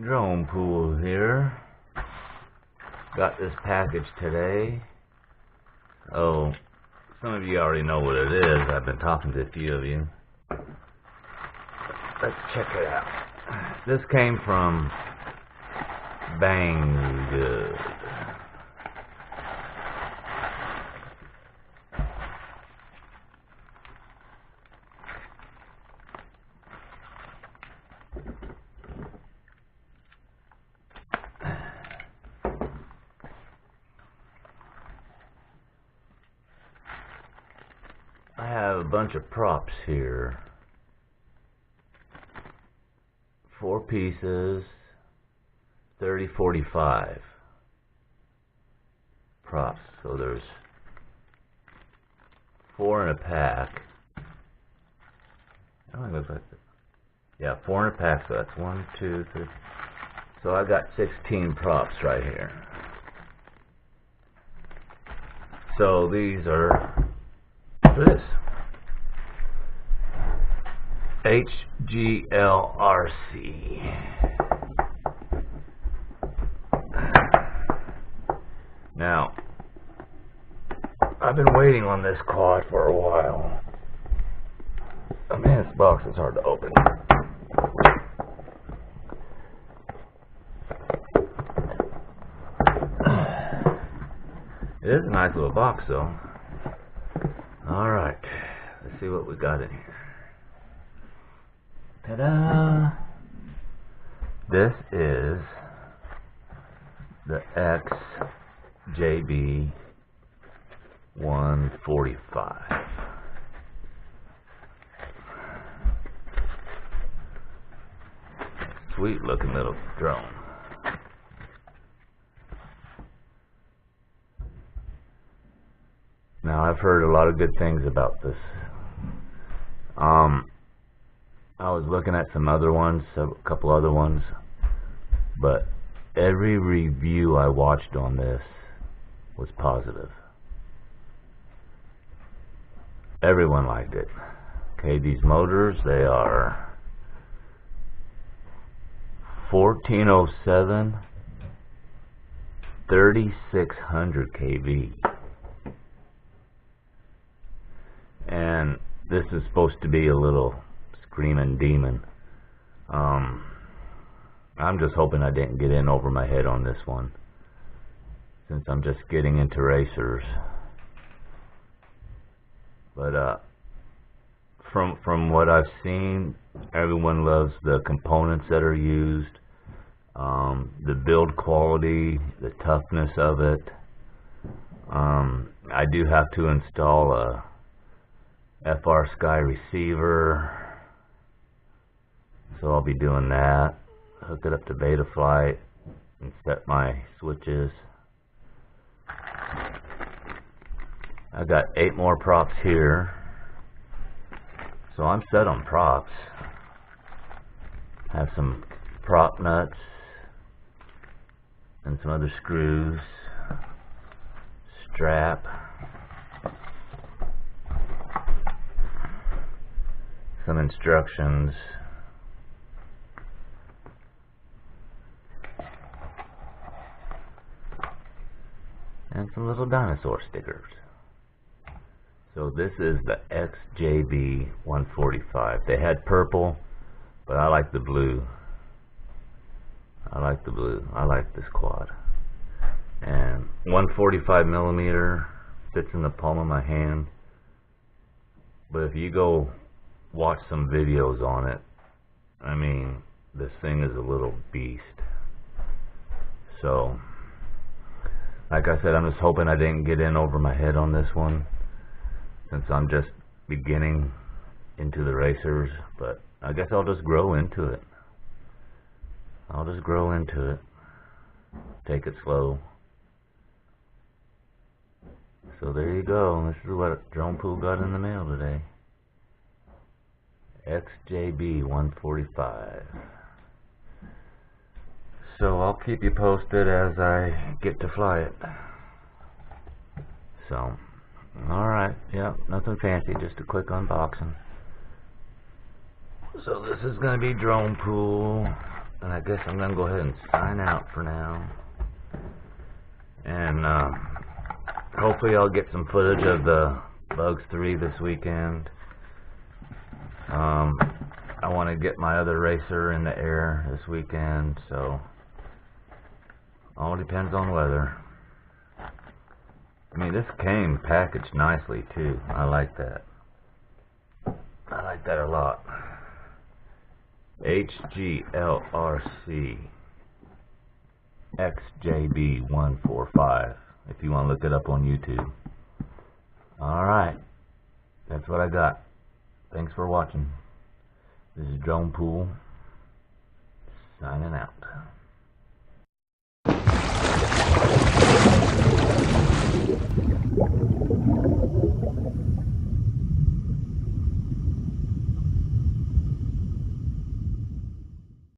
Drone Pool here. Got this package today. Oh, some of you already know what it is. I've been talking to a few of you. Let's check it out. This came from Bang Good. I have a bunch of props here. 4 pieces, 30-45 props. So there's 4 in a pack. Oh, it looks like that. Yeah, 4 in a pack. So that's 1, 2, 3. So I got 16 props right here. So these are this HGLRC. Now, I've been waiting on this quad for a while. Oh man, this box is hard to open. It is a nice little box though. Alright, let's see what we got in here. Ta-da! This is the XJB 145. Sweet looking little drone. Now I've heard a lot of good things about this. I was looking at some other ones, a couple other ones, but every review I watched on this was positive. Everyone liked it. Okay, these motors, they are 1407 3600 kV. And this is supposed to be a little screaming demon. I'm just hoping I didn't get in over my head on this one, since I'm just getting into racers. But from what I've seen, everyone loves the components that are used, the build quality, the toughness of it. I do have to install a FR Sky receiver, so I'll be doing that. Hook it up to Betaflight and set my switches. I got 8 more props here, so I'm set on props. Have some prop nuts and some other screws, strap, some instructions, and some little dinosaur stickers. So this is the XJB 145. They had purple, but I like the blue. I like the blue. I like this quad. And 145 millimeter, fits in the palm of my hand. But if you go watch some videos on it, I mean, this thing is a little beast. So, like I said, I'm just hoping I didn't get in over my head on this one, since I'm just beginning into the racers. But I guess I'll just grow into it. I'll just grow into it. Take it slow. So there you go. This is what Drone Pool got in the mail today. XJB 145. So I'll keep you posted as I get to fly it. So, alright, yeah, nothing fancy, just a quick unboxing. So this is going to be Drone Pool And I guess I'm going to go ahead and sign out for now. And hopefully I'll get some footage of the Bugs 3 this weekend. I want to get my other racer in the air this weekend, so all depends on weather. I mean, this came packaged nicely too. I like that. I like that a lot. HGLRC XJB 145 if you want to look it up on YouTube. Alright, that's what I got. Thanks for watching. This is Drone Pool signing out.